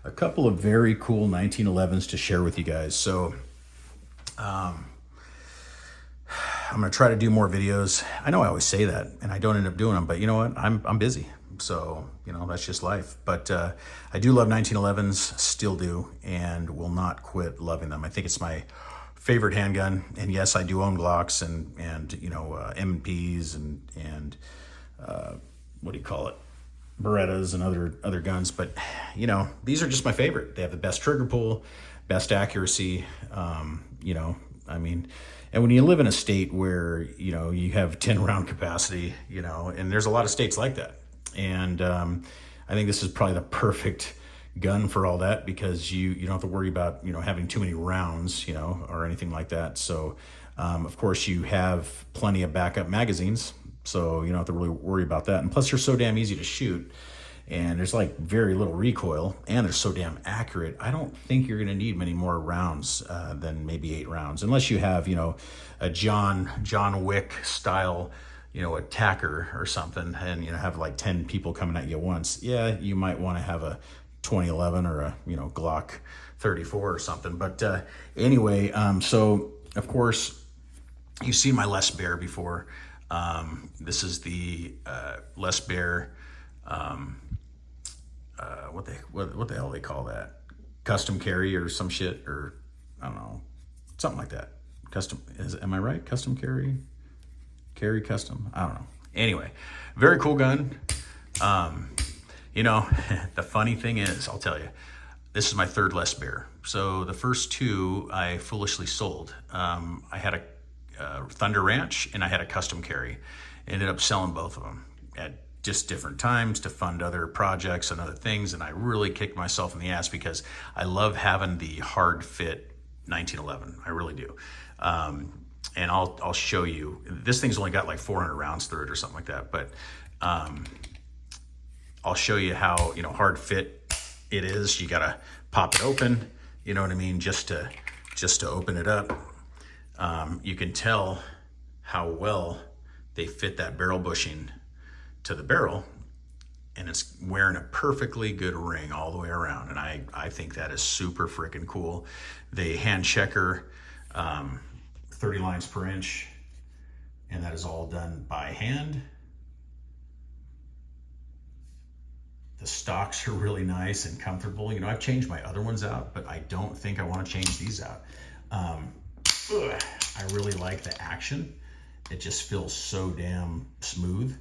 a couple of very cool 1911s to share with you guys. So I'm going to try to do more videos. I know I always say that and I don't end up doing them, but you know what? I'm busy. So, you know, that's just life. But I do love 1911s, still do, and will not quit loving them. I think it's my favorite handgun. And yes, I do own Glocks and you know, M&Ps and what do you call it? Berettas and other guns. But, you know, these are just my favorite. They have the best trigger pull, best accuracy. You know, I mean, and when you live in a state where, you know, you have 10 round capacity, you know, and there's a lot of states like that. And I think this is probably the perfect gun for all that, because you don't have to worry about, you know, having too many rounds, you know, or anything like that. So, of course, you have plenty of backup magazines, so you don't have to really worry about that. And plus, they're so damn easy to shoot. And there's like very little recoil, and they're so damn accurate. I don't think you're going to need many more rounds than maybe 8 rounds, unless you have, you know, a John Wick style, you know, attacker or something, and you know, have like 10 people coming at you at once. Yeah, you might want to have a 2011 or a, you know, Glock 34 or something. But anyway, so of course you've seen my Les Baer before. This is the Les Baer. What the hell they call that? Custom carry or some shit, or I don't know, something like that. Am I right? Custom carry custom. I don't know. Anyway, very cool gun. You know, the funny thing is, I'll tell you, this is my third Les Baer. So the first 2 I foolishly sold. I had a Thunder Ranch and I had a custom carry. Ended up selling both of them at just different times to fund other projects and other things. And I really kicked myself in the ass because I love having the hard fit 1911. I really do. And I'll show you. This thing's only got like 400 rounds through it or something like that. But I'll show you how, you know, hard fit it is. You gotta pop it open. You know what I mean? Just to open it up. You can tell how well they fit that barrel bushing to the barrel, and it's wearing a perfectly good ring all the way around. And I think that is super freaking cool. They hand checker 30 lines per inch, and that is all done by hand. The stocks are really nice and comfortable. You know, I've changed my other ones out, but I don't think I want to change these out. I really like the action. It just feels so damn smooth.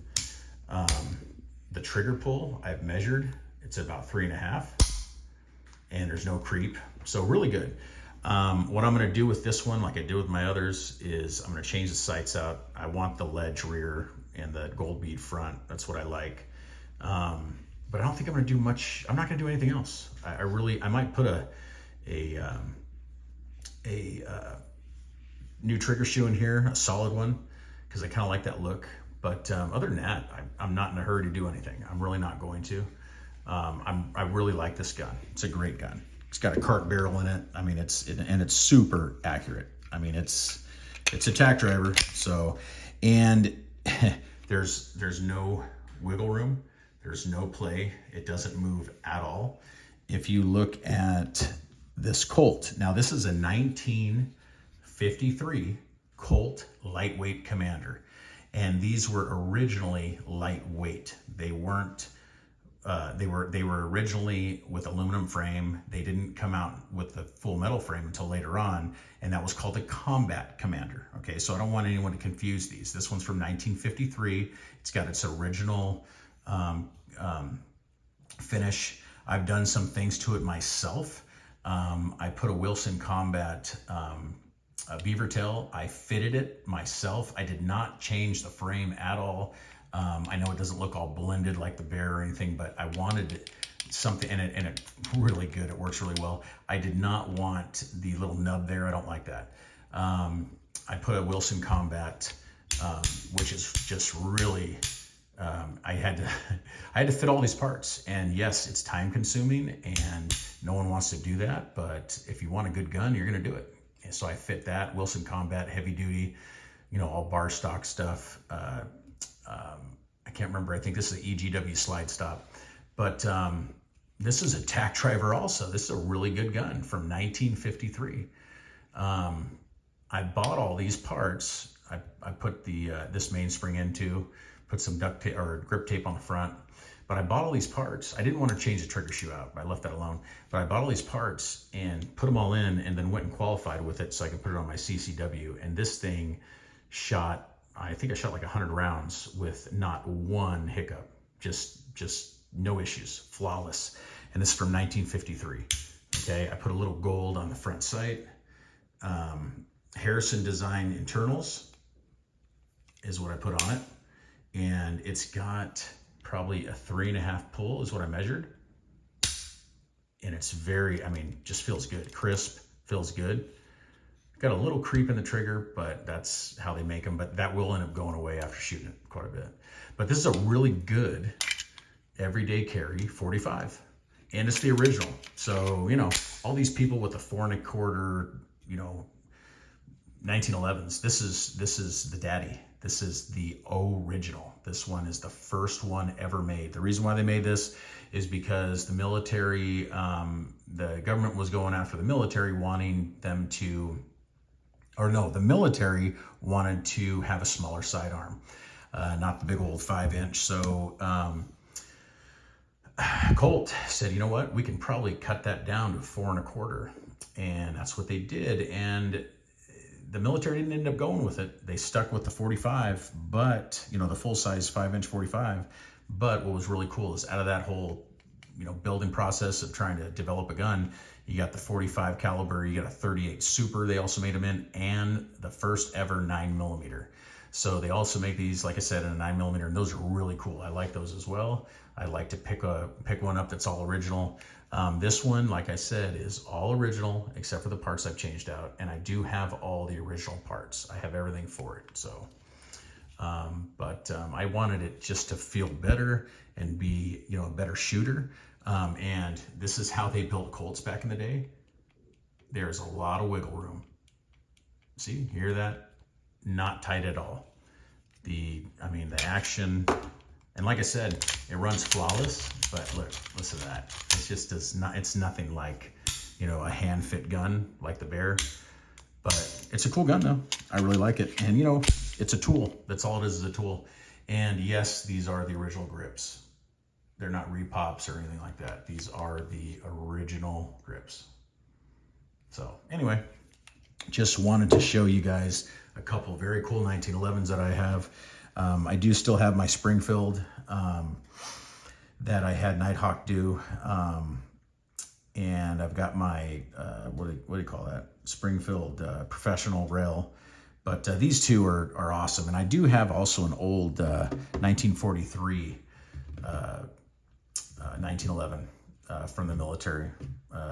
The trigger pull I've measured, it's about 3.5, and there's no creep, so really good. What I'm going to do with this one, like I did with my others, is I'm going to change the sights out. I want the ledge rear and the gold bead front. That's what I like. But I don't think I'm going to do much. I'm not going to do anything else. I might put a new trigger shoe in here, a solid one, because I kind of like that look. But other than that, I'm not in a hurry to do anything. I'm really not going to. I really like this gun. It's a great gun. It's got a cart barrel in it. I mean, it's super accurate. I mean, it's a tack driver. So, and there's no wiggle room. There's no play. It doesn't move at all. If you look at this Colt, now this is a 1953 Colt lightweight Commander. And these were originally lightweight. They weren't, they were originally with aluminum frame. They didn't come out with the full metal frame until later on, and that was called a Combat Commander. Okay, so I don't want anyone to confuse these. This one's from 1953. It's got its original finish. I've done some things to it myself. I put a Wilson Combat beaver tail. I fitted it myself. I did not change the frame at all. I know it doesn't look all blended like the Baer or anything, but I wanted something, and it's really good. It works really well. I did not want the little nub there. I don't like that. I put a Wilson Combat, which is just really, I had to fit all these parts, and yes, it's time consuming and no one wants to do that, but if you want a good gun, you're going to do it. And so I fit that Wilson Combat heavy duty, you know, all bar stock stuff. I can't remember. I think this is an EGW slide stop, but This is a tack driver also. This is a really good gun from 1953. I bought all these parts. I put the this mainspring into, put some duct tape or grip tape on the front. But I bought all these parts. I didn't want to change the trigger shoe out. I left that alone. But I bought all these parts and put them all in, and then went and qualified with it so I could put it on my CCW. And this thing shot, I think I shot like 100 rounds with not one hiccup. Just no issues, flawless. And this is from 1953. Okay, I put a little gold on the front sight. Harrison Design internals is what I put on it. And it's got probably a 3.5 pull is what I measured. And it's very, I mean, just feels good. Crisp, feels good. Got a little creep in the trigger, but that's how they make them. But that will end up going away after shooting it quite a bit. But this is a really good everyday carry 45. And it's the original. So, you know, all these people with the 4 1/4, you know, 1911's, this is the daddy. This is the original. This one is the first one ever made. The reason why they made this is because the military, the government was going after the military, wanting them to, or no, the military wanted to have a smaller sidearm, not the big old 5-inch. So Colt said, you know what, we can probably cut that down to 4 1/4. And that's what they did. And the military didn't end up going with it. They stuck with the 45, but, you know, the full-size 5-inch 45. But what was really cool is out of that whole, you know, building process of trying to develop a gun, you got the 45 caliber, you got a 38 Super, they also made them in, and the first ever 9mm. So they also make these, like I said, in a 9mm, and those are really cool. I like those as well. I like to pick one up that's all original. This one, like I said, is all original except for the parts I've changed out, and I do have all the original parts. I have everything for it. So, I wanted it just to feel better and be, you know, a better shooter. And this is how they built Colts back in the day. There's a lot of wiggle room. See, hear that? Not tight at all. The action, and like I said, it runs flawless, but look, listen to that. It just does not, it's nothing like, you know, a hand fit gun like the Baer, but it's a cool gun though. I really like it. And you know, it's a tool. That's all it is a tool. And yes, these are the original grips. They're not repops or anything like that. These are the original grips. So anyway, just wanted to show you guys a couple of very cool 1911's that I have. I do still have my Springfield that I had Nighthawk do. And I've got my, what do you call that? Springfield professional rail. But these two are awesome. And I do have also an old 1943 1911 from the military,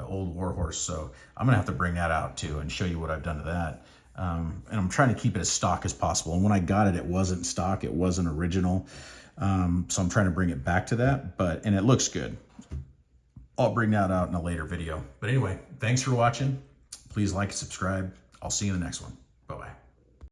old Warhorse. So I'm gonna have to bring that out too and show you what I've done to that. And I'm trying to keep it as stock as possible. And when I got it, it wasn't stock, it wasn't original. So I'm trying to bring it back to that, and it looks good. I'll bring that out in a later video. But anyway, thanks for watching. Please like and subscribe. I'll see you in the next one. Bye-bye.